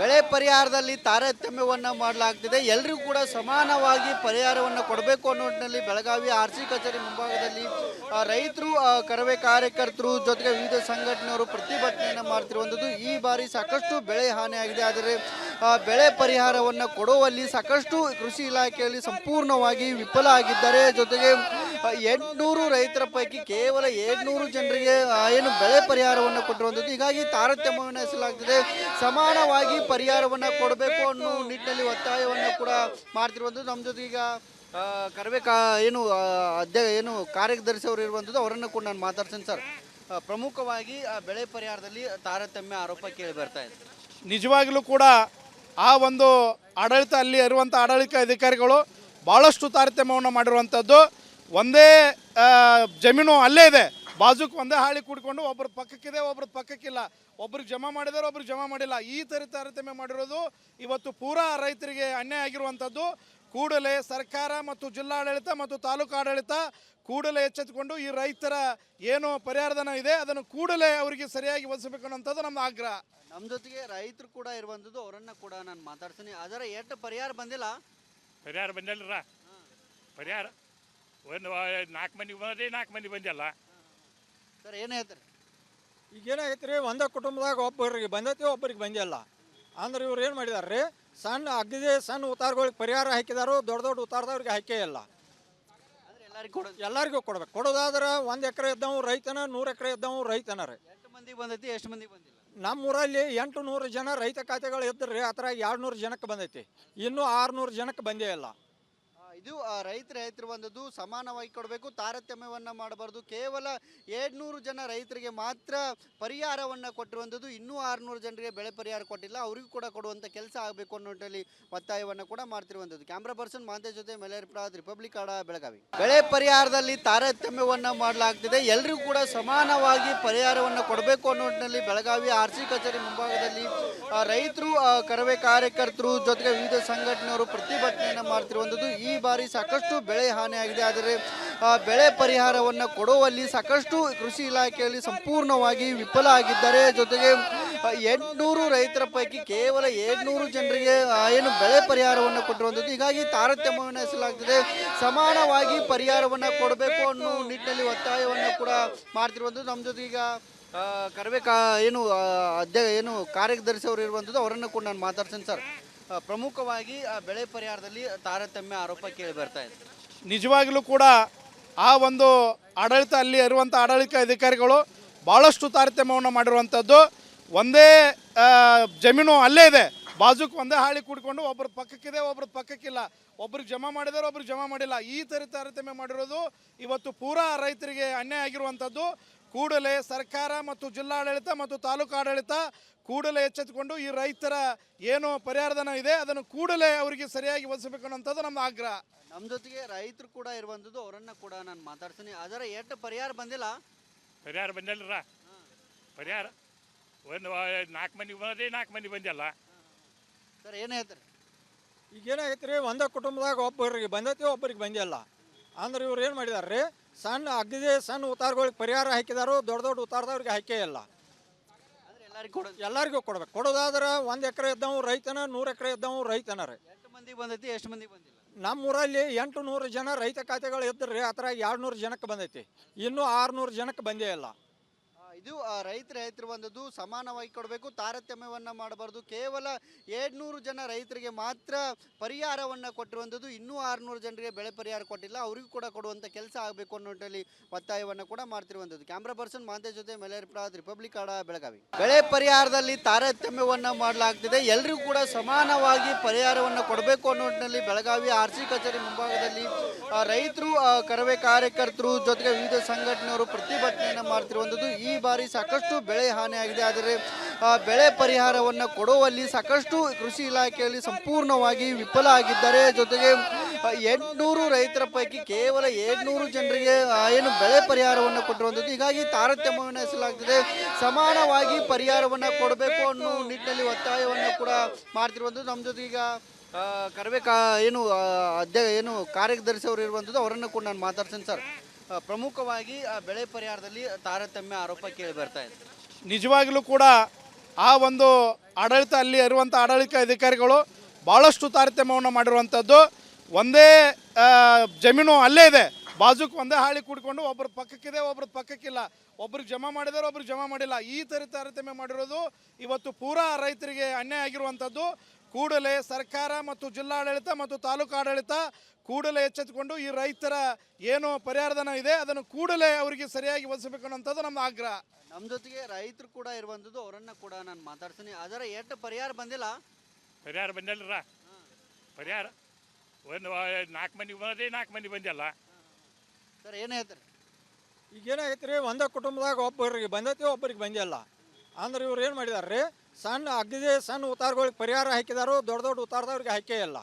ಬೆಳೆ ಪರಿಹಾರದಲ್ಲಿ ತಾರತಮ್ಯವನ್ನು ಮಾಡಲಾಗ್ತಿದೆ. ಎಲ್ಲರಿಗೂ ಕೂಡ ಸಮಾನವಾಗಿ ಪರಿಹಾರವನ್ನು ಕೊಡಬೇಕು ಅನ್ನೋ ನಿಟ್ಟಿನಲ್ಲಿ ಬೆಳಗಾವಿ ಆರ್ಸಿ ಕಚೇರಿ ಮುಂಭಾಗದಲ್ಲಿ ರೈತರು, ಕರವೇ ಕಾರ್ಯಕರ್ತರು ಜೊತೆಗೆ ವಿವಿಧ ಸಂಘಟನೆಯವರು ಪ್ರತಿಭಟನೆಯನ್ನು ಮಾಡ್ತಿರುವಂಥದ್ದು. ಈ ಬಾರಿ ಸಾಕಷ್ಟು ಬೆಳೆ ಹಾನಿಯಾಗಿದೆ. ಆದರೆ ಬೆಳೆ ಪರಿಹಾರವನ್ನು ಕೊಡುವಲ್ಲಿ ಸಾಕಷ್ಟು ಕೃಷಿ ಇಲಾಖೆಯಲ್ಲಿ ಸಂಪೂರ್ಣವಾಗಿ ವಿಫಲ ಆಗಿದ್ದಾರೆ. ಜೊತೆಗೆ 800 ರೈತರ ಪೈಕಿ ಕೇವಲ 700 ಜನರಿಗೆ ಏನು ಬೆಳೆ ಪರಿಹಾರವನ್ನು ಕೊಟ್ಟಿರುವಂಥದ್ದು. ಹೀಗಾಗಿ ತಾರತಮ್ಯವನ್ನು ಎಸಲಾಗ್ತಿದೆ. ಸಮಾನವಾಗಿ ಪರಿಹಾರವನ್ನು ಕೊಡಬೇಕು ಅನ್ನೋ ನಿಟ್ಟಿನಲ್ಲಿ ಒತ್ತಾಯವನ್ನು ಕೂಡ ಮಾಡ್ತಿರುವಂಥದ್ದು. ನಮ್ಮ ಜೊತೆ ಈಗ ಕರವೇ ಏನು ಕಾರ್ಯದರ್ಶಿ ಅವರು ಇರುವಂಥದ್ದು, ಅವರನ್ನು ಕೂಡ ನಾನು ಮಾತಾಡ್ತೀನಿ. ಸರ್, ಪ್ರಮುಖವಾಗಿ ಬೆಳೆ ಪರಿಹಾರದಲ್ಲಿ ತಾರತಮ್ಯ ಆರೋಪ ಕೇಳಿ ಬರ್ತಾ ಇದೆ. ನಿಜವಾಗಲೂ ಕೂಡ ಆ ಒಂದು ಆಡಳಿತ, ಅಲ್ಲಿ ಇರುವಂಥ ಆಡಳಿತ ಅಧಿಕಾರಿಗಳು ಭಾಳಷ್ಟು ತಾರತಮ್ಯವನ್ನು ಮಾಡಿರುವಂಥದ್ದು. ಒಂದೇ ಜಮೀನು ಅಲ್ಲೇ ಇದೆ, ಬಾಜುಕ್ ಒಂದೇ ಹಾಳಿ ಕೂಡಿಕೊಂಡು ಒಬ್ಬರ ಪಕ್ಕಕ್ಕಿದೆ, ಒಬ್ಬರ ಪಕ್ಕಕ್ಕಿಲ್ಲ, ಒಬ್ರಿಗೆ ಜಮಾ ಮಾಡಿದಾರೆ, ಒಬ್ರಿಗೆ ಜಮಾ ಮಾಡಿಲ್ಲ. ಈ ಥರ ತಾರತಮ್ಯ ಮಾಡಿರೋದು ಇವತ್ತು ಪೂರಾ ರೈತರಿಗೆ ಅನ್ಯಾಯ ಆಗಿರುವಂಥದ್ದು. ಕೂಡಲೇ ಸರ್ಕಾರ ಮತ್ತು ಜಿಲ್ಲಾಡಳಿತ ಮತ್ತು ತಾಲೂಕು ಆಡಳಿತ ಕೂಡಲೇ ಎಚ್ಚೆತ್ತುಕೊಂಡು ಈ ರೈತರ ಏನು ಪರಿಹಾರಧನ ಇದೆ ಅದನ್ನು ಕೂಡಲೇ ಅವರಿಗೆ ಸರಿಯಾಗಿ ಒದಗಿಸಬೇಕು ಅನ್ನೋಂಥದ್ದು ನಮ್ಮ ಆಗ್ರಹ. ನಮ್ಮ ಜೊತೆಗೆ ರೈತರು ಕೂಡ ಇರುವಂಥದ್ದು, ಅವರನ್ನು ಕೂಡ ನಾನು ಮಾತಾಡ್ತೀನಿ. ಅದರ ಎಷ್ಟು ಪರಿಹಾರ ಬಂದಿಲ್ಲ? ಪರಿಹಾರ ಬಂದಿಲ್ಲ. ಪರಿಹಾರ ಒಂದು 4 ಮಂದಿಗೆ ಬಂದ್ರೆ 4 ಮಂದಿ ಬಂದಿಲ್ಲ. ಸರ್, ಏನು ಹೇಳ್ತಾರೆ? ಈಗ ಏನಾಗೈತೆ ರೀ, ಒಂದೇ ಕುಟುಂಬದಾಗ ಒಬ್ಬರಿಗೆ ಬಂದೈತಿ, ಒಬ್ಬರಿಗೆ ಬಂದಿಲ್ಲ. ಅಂದ್ರೆ ಇವ್ರು ಏನು ಮಾಡಿದಾರೆ ರೀ, ಸಣ್ಣ ಉತ್ತಾರಗಳಿಗೆ ಪರಿಹಾರ ಹಾಕಿದಾರು, ದೊಡ್ಡ ದೊಡ್ಡ ಉತ್ತಾರದವ್ರಿಗೆ ಹಾಕೇ ಇಲ್ಲ. ಎಲ್ಲರಿಗೂ ಕೊಡ್ಬೇಕು. ಕೊಡೋದಾದ್ರೆ 1 ಎಕರೆ ಇದ್ದವು ರೈತನ, 100 ಎಕರೆ ಇದ್ದವು ರೈತನ ರೀ. ಎಷ್ಟು ಮಂದಿ ಬಂದೈತಿ, ಎಷ್ಟು ಮಂದಿ ಬಂದಿಲ್ಲ? ನಮ್ಮೂರಲ್ಲಿ 800 ಜನ ರೈತ ಖಾತೆಗಳು ಇದ್ದರೆ ಆ ಥರ 200 ಜನಕ್ಕೆ ಬಂದೈತಿ. ಇನ್ನೂ 600 ಜನಕ್ಕೆ ಬಂದೇ ಇಲ್ಲ. ಇದು ರೈತರು ಬಂದದ್ದು. ಸಮಾನವಾಗಿ ಕೊಡಬೇಕು, ತಾರತಮ್ಯವನ್ನು ಮಾಡಬಾರ್ದು. ಕೇವಲ 700 ಜನ ರೈತರಿಗೆ ಮಾತ್ರ ಪರಿಹಾರವನ್ನು ಕೊಟ್ಟಿರುವಂಥದ್ದು. ಇನ್ನೂ 600 ಜನರಿಗೆ ಬೆಳೆ ಪರಿಹಾರ ಕೊಟ್ಟಿಲ್ಲ. ಅವರಿಗೂ ಕೂಡ ಕೊಡುವಂಥ ಕೆಲಸ ಆಗಬೇಕು ಅನ್ನೋ ನಿಟ್ಟಿನಲ್ಲಿ ಒತ್ತಾಯವನ್ನು ಕೂಡ ಮಾಡ್ತಿರುವಂಥದ್ದು. ಕ್ಯಾಮ್ರಾ ಪರ್ಸನ್ ಮಾಂತೇಶ್ ಜೊತೆ ಮಲೇರ್ ಪ್ರಸಾದ್, ರಿಪಬ್ಲಿಕ್ ಕನ್ನಡ, ಬೆಳಗಾವಿ. ಬೆಳೆ ಪರಿಹಾರದಲ್ಲಿ ತಾರತಮ್ಯವನ್ನು ಮಾಡಲಾಗ್ತಿದೆ. ಎಲ್ಲರಿಗೂ ಕೂಡ ಸಮಾನವಾಗಿ ಪರಿಹಾರವನ್ನು ಕೊಡಬೇಕು ಅನ್ನೋ ನಿಟ್ಟಿನಲ್ಲಿ ಬೆಳಗಾವಿ ಆರ್ಸಿ ಕಚೇರಿ ಮುಂಭಾಗದಲ್ಲಿ ರೈತರು, ಕರವೇ ಕಾರ್ಯಕರ್ತರು ಜೊತೆಗೆ ವಿವಿಧ ಸಂಘಟನೆಯವರು ಪ್ರತಿಭಟನೆಯನ್ನು ಮಾಡ್ತಿರುವಂಥದ್ದು. ಈ ಬಾರಿ ಸಾಕಷ್ಟು ಬೆಳೆ ಹಾನಿಯಾಗಿದೆ. ಆದರೆ ಬೆಳೆ ಪರಿಹಾರವನ್ನು ಕೊಡುವಲ್ಲಿ ಸಾಕಷ್ಟು ಕೃಷಿ ಇಲಾಖೆಯಲ್ಲಿ ಸಂಪೂರ್ಣವಾಗಿ ವಿಫಲ ಆಗಿದ್ದಾರೆ. ಜೊತೆಗೆ 800 ರೈತರ ಪೈಕಿ ಕೇವಲ 700 ಜನರಿಗೆ ಏನು ಬೆಳೆ ಪರಿಹಾರವನ್ನು ಕೊಟ್ಟಿರುವಂಥದ್ದು. ಹೀಗಾಗಿ ತಾರತಮ್ಯವನ್ನು ಎಸಲಾಗ್ತಿದೆ. ಸಮಾನವಾಗಿ ಪರಿಹಾರವನ್ನು ಕೊಡಬೇಕು ಅನ್ನೋ ನಿಟ್ಟಿನಲ್ಲಿ ಒತ್ತಾಯವನ್ನು ಕೂಡ ಮಾಡ್ತಿರುವಂಥದ್ದು. ನಮ್ಮ ಜೊತೆ ಈಗ ಕರವೇ ಏನು ಕಾರ್ಯದರ್ಶಿ ಅವರು ಇರುವಂಥದ್ದು, ಅವರನ್ನು ಕೂಡ ನಾನು ಮಾತಾಡ್ತೀನಿ. ಸರ್, ಪ್ರಮುಖವಾಗಿ ಬೆಳೆ ಪರಿಹಾರದಲ್ಲಿ ತಾರತಮ್ಯ ಆರೋಪ ಕೇಳಿ ಬರ್ತಾ ಇದೆ. ನಿಜವಾಗಲೂ ಕೂಡ ಆ ಒಂದು ಆಡಳಿತ, ಅಲ್ಲಿ ಇರುವಂಥ ಆಡಳಿತ ಅಧಿಕಾರಿಗಳು ಭಾಳಷ್ಟು ತಾರತಮ್ಯವನ್ನು ಮಾಡಿರುವಂಥದ್ದು. ಒಂದೇ ಜಮೀನು ಅಲ್ಲೇ ಇದೆ, ಬಾಜುಕ್ ಒಂದೇ ಹಾಳಿ ಕೂಡಿಕೊಂಡು ಒಬ್ಬರ ಪಕ್ಕಕ್ಕಿದೆ, ಒಬ್ಬರ ಪಕ್ಕಕ್ಕಿಲ್ಲ, ಒಬ್ರಿಗೆ ಜಮಾ ಮಾಡಿದಾರೆ, ಒಬ್ರಿಗೆ ಜಮಾ ಮಾಡಿಲ್ಲ. ಈ ಥರ ತಾರತಮ್ಯ ಮಾಡಿರೋದು ಇವತ್ತು ಪೂರಾ ರೈತರಿಗೆ ಅನ್ಯಾಯ ಆಗಿರುವಂಥದ್ದು. ಕೂಡಲೇ ಸರ್ಕಾರ ಮತ್ತು ಜಿಲ್ಲಾಡಳಿತ ಮತ್ತು ತಾಲೂಕು ಆಡಳಿತ ಕೂಡಲೇ ಎಚ್ಚೆತ್ತುಕೊಂಡು ಈ ರೈತರ ಏನು ಪರಿಹಾರಧನ ಇದೆ ಅದನ್ನು ಕೂಡಲೇ ಅವರಿಗೆ ಸರಿಯಾಗಿ ಒದಗಿಸಬೇಕು ಅನ್ನೋಂಥದ್ದು ನಮ್ಮ ಆಗ್ರಹ. ನಮ್ಮ ಜೊತೆಗೆ ರೈತರು ಕೂಡ ಇರುವಂಥದ್ದು, ಅವರನ್ನು ಕೂಡ ನಾನು ಮಾತಾಡ್ತೀನಿ. ಅದರ ಎಷ್ಟು ಪರಿಹಾರ ಬಂದಿಲ್ಲ? ಪರಿಹಾರ ಬಂದಿಲ್ಲ. ಪರಿಹಾರ ಒಂದು 4 ಮಂದಿಗೆ ಬಂದ್ರೆ 4 ಮಂದಿ ಬಂದಿಲ್ಲ. ಸರ್, ಏನು ಹೇಳ್ತಾರೆ? ಈಗ ಏನಾಗೈತೆ ರೀ, ಒಂದೇ ಕುಟುಂಬದಾಗ ಒಬ್ಬರಿಗೆ ಬಂದೈತಿ, ಒಬ್ಬರಿಗೆ ಬಂದಿಲ್ಲ. ಅಂದ್ರೆ ಇವ್ರು ಏನು ಮಾಡಿದಾರೆ ರೀ, ಸಣ್ಣ ಉತ್ತಾರಗಳಿಗೆ ಪರಿಹಾರ ಹಾಕಿದಾರು, ದೊಡ್ಡ ದೊಡ್ಡ ಉತ್ತಾರದವ್ರಿಗೆ ಹಾಕೇ ಇಲ್ಲ. ಎಲ್ಲರಿಗೂ ಕೊಡ್ಬೇಕು. ಕೊಡೋದಾದ್ರೆ 1 ಎಕರೆ ಇದ್ದವು ರೈತನ, 100 ಎಕರೆ ಇದ್ದವು ರೈತನ ರೀ. ಎಷ್ಟು ಮಂದಿ ಬಂದೈತಿ, ಎಷ್ಟು ಮಂದಿ ಬಂದಿಲ್ಲ? ನಮ್ಮೂರಲ್ಲಿ 800 ಜನ ರೈತ ಖಾತೆಗಳು ಇದ್ದರೆ ಆ ಥರ 200 ಜನಕ್ಕೆ ಬಂದೈತಿ. ಇನ್ನೂ 600 ಜನಕ್ಕೆ ಬಂದೇ ಇಲ್ಲ. ಇದು ರೈತರು ಬಂದದ್ದು. ಸಮಾನವಾಗಿ ಕೊಡಬೇಕು, ತಾರತಮ್ಯವನ್ನು ಮಾಡಬಾರ್ದು. ಕೇವಲ 700 ಜನ ರೈತರಿಗೆ ಮಾತ್ರ ಪರಿಹಾರವನ್ನು ಕೊಟ್ಟಿರುವಂಥದ್ದು. ಇನ್ನೂ 600 ಜನರಿಗೆ ಬೆಳೆ ಪರಿಹಾರ ಕೊಟ್ಟಿಲ್ಲ. ಅವರಿಗೂ ಕೂಡ ಕೊಡುವಂಥ ಕೆಲಸ ಆಗಬೇಕು ಅನ್ನೋ ನಿಟ್ಟಿನಲ್ಲಿ ಒತ್ತಾಯವನ್ನು ಕೂಡ ಮಾಡ್ತಿರುವಂಥದ್ದು. ಕ್ಯಾಮ್ರಾ ಪರ್ಸನ್ ಮಾಂತೇಶ್ ಜೊತೆ ಮಲೇರ್ ಪ್ರಸಾದ್, ರಿಪಬ್ಲಿಕ್ ಕನ್ನಡ, ಬೆಳಗಾವಿ. ಬೆಳೆ ಪರಿಹಾರದಲ್ಲಿ ತಾರತಮ್ಯವನ್ನು ಮಾಡಲಾಗ್ತಿದೆ. ಎಲ್ಲರಿಗೂ ಕೂಡ ಸಮಾನವಾಗಿ ಪರಿಹಾರವನ್ನು ಕೊಡಬೇಕು ಅನ್ನೋ ನಿಟ್ಟಿನಲ್ಲಿ ಬೆಳಗಾವಿ ಆರ್ಸಿ ಕಚೇರಿ ಮುಂಭಾಗದಲ್ಲಿ ರೈತರು, ಕರವೇ ಕಾರ್ಯಕರ್ತರು ಜೊತೆಗೆ ವಿವಿಧ ಸಂಘಟನೆಯವರು ಪ್ರತಿಭಟನೆಯನ್ನು ಮಾಡ್ತಿರುವಂಥದ್ದು. ಈ ಬಾರಿ ಸಾಕಷ್ಟು ಬೆಳೆ ಹಾನಿಯಾಗಿದೆ. ಆದರೆ ಬೆಳೆ ಪರಿಹಾರವನ್ನು ಕೊಡುವಲ್ಲಿ ಸಾಕಷ್ಟು ಕೃಷಿ ಇಲಾಖೆಯಲ್ಲಿ ಸಂಪೂರ್ಣವಾಗಿ ವಿಫಲ ಆಗಿದ್ದಾರೆ. ಜೊತೆಗೆ 800 ರೈತರ ಪೈಕಿ ಕೇವಲ 700 ಜನರಿಗೆ ಏನು ಬೆಳೆ ಪರಿಹಾರವನ್ನು ಕೊಟ್ಟಿರುವಂಥದ್ದು. ಹೀಗಾಗಿ ತಾರತಮ್ಯವನ್ನು ಎಸಲಾಗ್ತಿದೆ. ಸಮಾನವಾಗಿ ಪರಿಹಾರವನ್ನು ಕೊಡಬೇಕು ಅನ್ನೋ ನಿಟ್ಟಿನಲ್ಲಿ ಒತ್ತಾಯವನ್ನು ಕೂಡ ಮಾಡ್ತಿರುವಂಥದ್ದು. ನಮ್ಮ ಜೊತೆ ಈಗ ಕರವೇ ಏನು ಕಾರ್ಯದರ್ಶಿ ಅವರು ಇರುವಂಥದ್ದು, ಅವರನ್ನು ಕೂಡ ನಾನು ಮಾತಾಡ್ತೀನಿ. ಸರ್, ಪ್ರಮುಖವಾಗಿ ಬೆಳೆ ಪರಿಹಾರದಲ್ಲಿ ತಾರತಮ್ಯ ಆರೋಪ ಕೇಳಿ ಬರ್ತಾ ಇದೆ. ನಿಜವಾಗಲೂ ಕೂಡ ಆ ಒಂದು ಆಡಳಿತ ಅಲ್ಲಿ ಇರುವಂಥ ಆಡಳಿತ ಅಧಿಕಾರಿಗಳು ಭಾಳಷ್ಟು ತಾರತಮ್ಯವನ್ನು ಮಾಡಿರುವಂಥದ್ದು. ಒಂದೇ ಜಮೀನು ಅಲ್ಲೇ ಇದೆ, ಬಾಜುಕ್ ಒಂದೇ ಹಾಳಿ ಕೂಡಿಕೊಂಡು ಒಬ್ಬರ ಪಕ್ಕಕ್ಕಿದೆ, ಒಬ್ಬರ ಪಕ್ಕಕ್ಕಿಲ್ಲ, ಒಬ್ರಿಗೆ ಜಮಾ ಮಾಡಿದಾರೆ, ಒಬ್ರಿಗೆ ಜಮಾ ಮಾಡಿಲ್ಲ, ಈ ಥರ ತಾರತಮ್ಯ ಮಾಡಿರೋದು ಇವತ್ತು ಪೂರಾ ರೈತರಿಗೆ ಅನ್ಯಾಯ ಆಗಿರುವಂಥದ್ದು. ಕೂಡಲೇ ಸರ್ಕಾರ ಮತ್ತು ಜಿಲ್ಲಾಡಳಿತ ಮತ್ತು ತಾಲೂಕು ಆಡಳಿತ ಕೂಡಲೇ ಎಚ್ಚೆತ್ತುಕೊಂಡು ಈ ರೈತರ ಏನು ಪರಿಹಾರಧನ ಇದೆ ಅದನ್ನು ಕೂಡಲೇ ಅವರಿಗೆ ಸರಿಯಾಗಿ ಒದಗಿಸಬೇಕು ಅನ್ನೋಂಥದ್ದು ನಮ್ಮ ಆಗ್ರಹ. ನಮ್ಮ ಜೊತೆಗೆ ರೈತರು ಕೂಡ ಇರುವಂಥದ್ದು, ಅವರನ್ನ ಕೂಡ ನಾನು ಮಾತಾಡ್ತೀನಿ. ಅದರ ಎಷ್ಟು ಪರಿಹಾರ ಬಂದಿಲ್ಲ? ಪರಿಹಾರ ಬಂದಿಲ್ಲರ ಪರಿಹಾರ ಒಂದು 4 ಮಂದಿಗೆ ಬಂದದೆ, 4 ಮಂದಿ ಬಂದಿಲ್ಲ. ಸರ್ ಏನು ಹೇಳ್ತಾರೆ? ಈಗ ಏನಾಗೈತೆ ರೀ, ಒಂದೇ ಕುಟುಂಬದಾಗ ಒಬ್ಬರಿಗೆ ಬಂದೈತಿ, ಒಬ್ಬರಿಗೆ ಬಂದಿಲ್ಲ. ಅಂದ್ರೆ ಇವ್ರು ಏನು ಮಾಡಿದಾರೆ ರೀ, ಸಣ್ಣ ಉತ್ತಾರಗಳಿಗೆ ಪರಿಹಾರ ಹಾಕಿದಾರು, ದೊಡ್ಡ ದೊಡ್ಡ ಉತ್ತಾರದವ್ರಿಗೆ ಹಾಕೇ ಇಲ್ಲ.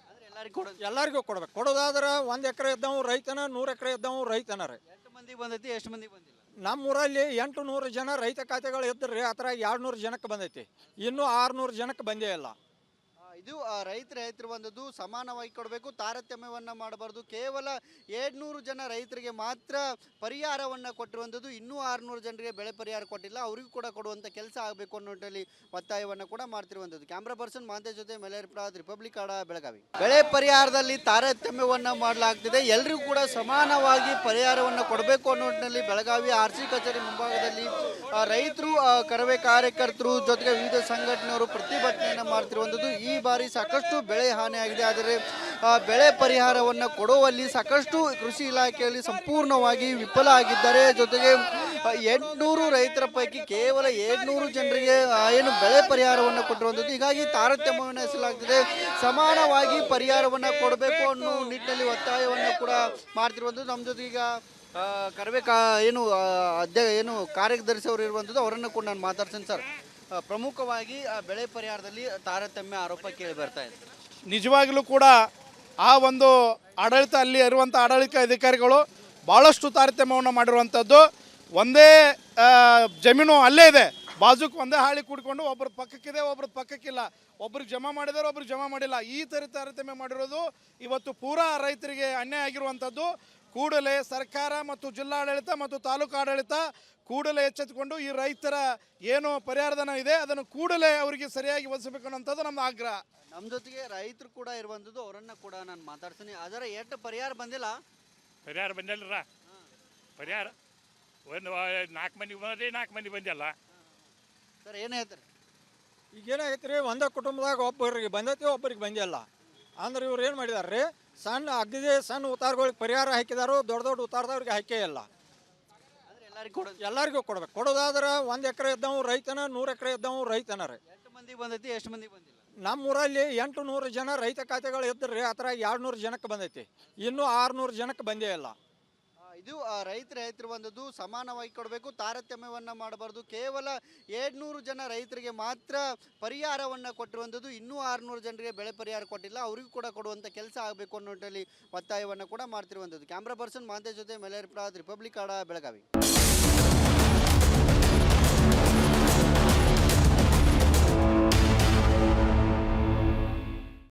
ಅಂದ್ರೆ ಎಲ್ಲರಿಗೂ ಕೊಡೋದು. ಎಲ್ಲರಿಗೂ ಕೊಡ್ಬೇಕು. ಕೊಡೋದಾದ್ರೆ 1 ಎಕರೆ ಇದ್ದವು ರೈತನ, 100 ಎಕರೆ ಇದ್ದವು ರೈತನ ರೀ. ಎಷ್ಟು ಮಂದಿಗೆ ಬಂದೈತಿ, ಎಷ್ಟು ಮಂದಿಗೆ ಬಂದಿಲ್ಲ? ನಮ್ಮೂರಲ್ಲಿ 800 ಜನ ರೈತ ಖಾತೆಗಳು ಇದ್ದರೆ ಆ ಥರ 200 ಜನಕ್ಕೆ ಬಂದೈತಿ, ಇನ್ನೂ 600 ಜನಕ್ಕೆ ಬಂದೇ ಇಲ್ಲ. ಇದು ರೈತರು ಬಂದದ್ದು ಸಮಾನವಾಗಿ ಕೊಡಬೇಕು, ತಾರತಮ್ಯವನ್ನು ಮಾಡಬಾರ್ದು. ಕೇವಲ 700 ಜನ ರೈತರಿಗೆ ಮಾತ್ರ ಪರಿಹಾರವನ್ನು ಕೊಟ್ಟಿರುವಂಥದ್ದು, ಇನ್ನೂ 600 ಜನರಿಗೆ ಬೆಳೆ ಪರಿಹಾರ ಕೊಟ್ಟಿಲ್ಲ, ಅವರಿಗೂ ಕೂಡ ಕೊಡುವಂಥ ಕೆಲಸ ಆಗಬೇಕು ಅನ್ನೋ ನಿಟ್ಟಿನಲ್ಲಿ ಒತ್ತಾಯವನ್ನು ಕೂಡ ಮಾಡ್ತಿರುವಂಥದ್ದು. ಕ್ಯಾಮ್ರಾ ಪರ್ಸನ್ ಮಾಂತೇಶ್ ಜೊತೆ ಮಲೇರ್ ಪ್ರಸಾದ್, ರಿಪಬ್ಲಿಕ್ ಕನ್ನಡ, ಬೆಳಗಾವಿ. ಬೆಳೆ ಪರಿಹಾರದಲ್ಲಿ ತಾರತಮ್ಯವನ್ನು ಮಾಡಲಾಗ್ತಿದೆ, ಎಲ್ಲರಿಗೂ ಕೂಡ ಸಮಾನವಾಗಿ ಪರಿಹಾರವನ್ನು ಕೊಡಬೇಕು ಅನ್ನೋ ನಿಟ್ಟಿನಲ್ಲಿ ಬೆಳಗಾವಿ RC ಕಚೇರಿ ಮುಂಭಾಗದಲ್ಲಿ ರೈತರು, ಕರವೇ ಕಾರ್ಯಕರ್ತರು ಜೊತೆಗೆ ವಿವಿಧ ಸಂಘಟನೆಯವರು ಪ್ರತಿಭಟನೆಯನ್ನು ಮಾಡ್ತಿರುವಂಥದ್ದು. ಈ ಬಾರಿ ಸಾಕಷ್ಟು ಬೆಳೆ ಹಾನಿಯಾಗಿದೆ, ಆದರೆ ಬೆಳೆ ಪರಿಹಾರವನ್ನು ಕೊಡುವಲ್ಲಿ ಸಾಕಷ್ಟು ಕೃಷಿ ಇಲಾಖೆಯಲ್ಲಿ ಸಂಪೂರ್ಣವಾಗಿ ವಿಫಲ ಆಗಿದ್ದಾರೆ. ಜೊತೆಗೆ 800 ರೈತರ ಪೈಕಿ ಕೇವಲ 700 ಜನರಿಗೆ ಏನು ಬೆಳೆ ಪರಿಹಾರವನ್ನು ಕೊಟ್ಟಿರುವಂಥದ್ದು. ಹೀಗಾಗಿ ತಾರತಮ್ಯವನ್ನು ಎಸಲಾಗ್ತಿದೆ, ಸಮಾನವಾಗಿ ಪರಿಹಾರವನ್ನು ಕೊಡಬೇಕು ಅನ್ನೋ ನಿಟ್ಟಿನಲ್ಲಿ ಒತ್ತಾಯವನ್ನು ಕೂಡ ಮಾಡ್ತಿರುವಂಥದ್ದು. ನಮ್ಮ ಜೊತೆಗೆ ಈಗ ಕರವೇ ಏನು ಕಾರ್ಯದರ್ಶಿ ಅವರು ಇರುವಂಥದ್ದು, ಅವರನ್ನು ಕೂಡ ನಾನು ಮಾತಾಡ್ತೀನಿ. ಸರ್, ಪ್ರಮುಖವಾಗಿ ಬೆಳೆ ಪರಿಹಾರದಲ್ಲಿ ತಾರತಮ್ಯ ಆರೋಪ ಕೇಳಿ ಬರ್ತಾ ಇದೆ. ನಿಜವಾಗಲೂ ಕೂಡ ಆ ಒಂದು ಆಡಳಿತ ಅಲ್ಲಿ ಇರುವಂಥ ಆಡಳಿತ ಅಧಿಕಾರಿಗಳು ಭಾಳಷ್ಟು ತಾರತಮ್ಯವನ್ನು ಮಾಡಿರುವಂಥದ್ದು. ಒಂದೇ ಜಮೀನು ಅಲ್ಲೇ ಇದೆ, ಬಾಜುಕ್ ಒಂದೇ ಹಾಳಿ ಕೂಡಿಕೊಂಡು ಒಬ್ಬರ ಪಕ್ಕಕ್ಕಿದೆ, ಒಬ್ಬರ ಪಕ್ಕಕ್ಕಿಲ್ಲ, ಒಬ್ರಿಗೆ ಜಮಾ ಮಾಡಿದಾರೆ, ಒಬ್ರಿಗೆ ಜಮಾ ಮಾಡಿಲ್ಲ, ಈ ಥರ ತಾರತಮ್ಯ ಮಾಡಿರೋದು ಇವತ್ತು ಪೂರಾ ರೈತರಿಗೆ ಅನ್ಯಾಯ ಆಗಿರುವಂಥದ್ದು. ಕೂಡಲೇ ಸರ್ಕಾರ ಮತ್ತು ಜಿಲ್ಲಾಡಳಿತ ಮತ್ತು ತಾಲೂಕು ಆಡಳಿತ ಕೂಡಲೇ ಎಚ್ಚೆತ್ತುಕೊಂಡು ಈ ರೈತರ ಏನು ಪರಿಹಾರಧನ ಇದೆ ಅದನ್ನು ಕೂಡಲೇ ಅವರಿಗೆ ಸರಿಯಾಗಿ ಒದಗಿಸಬೇಕು ಅನ್ನೋಂಥದ್ದು ನಮ್ಮ ಆಗ್ರಹ. ನಮ್ಮ ಜೊತೆಗೆ ರೈತರು ಕೂಡ ಇರುವಂಥದ್ದು, ಅವರನ್ನ ಕೂಡ ನಾನು ಮಾತಾಡ್ತೀನಿ. ಅದರ ಎಷ್ಟು ಪರಿಹಾರ ಬಂದಿಲ್ಲ? ಪರಿಹಾರ ಬಂದಿಲ್ಲರ ಪರಿಹಾರ ಒಂದು 4 ಮಂದಿಗೆ ಬಂದದೆ, 4 ಮಂದಿ ಬಂದಿಲ್ಲ. ಸರ್ ಏನು ಹೇಳ್ತಾರೆ? ಈಗ ಏನಾಗೈತೆ ರೀ, ಒಂದೇ ಕುಟುಂಬದಾಗ ಒಬ್ಬರಿಗೆ ಬಂದೈತಿ, ಒಬ್ಬರಿಗೆ ಬಂದಿಲ್ಲ. ಅಂದ್ರೆ ಇವ್ರು ಏನು ಮಾಡಿದಾರೆ ರೀ, ಸಣ್ಣ ಉತ್ತಾರಗಳಿಗೆ ಪರಿಹಾರ ಹಾಕಿದಾರು, ದೊಡ್ಡ ದೊಡ್ಡ ಉತ್ತಾರದವ್ರಿಗೆ ಹಾಕೇ ಇಲ್ಲ. ಅಂದ್ರೆ ಎಲ್ಲರಿಗೂ ಕೊಡೋದು. ಎಲ್ಲರಿಗೂ ಕೊಡ್ಬೇಕು. ಕೊಡೋದಾದ್ರೆ 1 ಎಕರೆ ಇದ್ದವು ರೈತನ, 100 ಎಕರೆ ಇದ್ದವು ರೈತನ ರೀ. ಎಷ್ಟು ಮಂದಿಗೆ ಬಂದೈತಿ, ಎಷ್ಟು ಮಂದಿಗೆ ಬಂದಿಲ್ಲ? ನಮ್ಮೂರಲ್ಲಿ 800 ಜನ ರೈತ ಖಾತೆಗಳು ಇದ್ದರೆ ಆ ಥರ 200 ಜನಕ್ಕೆ ಬಂದೈತಿ, ಇನ್ನೂ 600 ಜನಕ್ಕೆ ಬಂದೇ ಇಲ್ಲ. ಇದು ರೈತರು ಬಂದದ್ದು, ಸಮಾನವಾಗಿ ಕೊಡಬೇಕು, ತಾರತಮ್ಯವನ್ನು ಮಾಡಬಾರ್ದು. ಕೇವಲ 700 ಜನ ರೈತರಿಗೆ ಮಾತ್ರ ಪರಿಹಾರವನ್ನು ಕೊಟ್ಟಿರುವಂಥದ್ದು, ಇನ್ನೂ 600 ಜನರಿಗೆ ಬೆಳೆ ಪರಿಹಾರ ಕೊಟ್ಟಿಲ್ಲ, ಅವರಿಗೂ ಕೂಡ ಕೊಡುವಂಥ ಕೆಲಸ ಆಗಬೇಕು ಅನ್ನೋ ನಿಟ್ಟಿನಲ್ಲಿ ಒತ್ತಾಯವನ್ನು ಕೂಡ ಮಾಡ್ತಿರುವಂಥದ್ದು. ಕ್ಯಾಮ್ರಾ ಪರ್ಸನ್ ಮಾಂತೇಶ್ ಜೊತೆ ಮಲೇರ್ ಪ್ರಸಾದ್, ರಿಪಬ್ಲಿಕ್ ಕನ್ನಡ, ಬೆಳಗಾವಿ.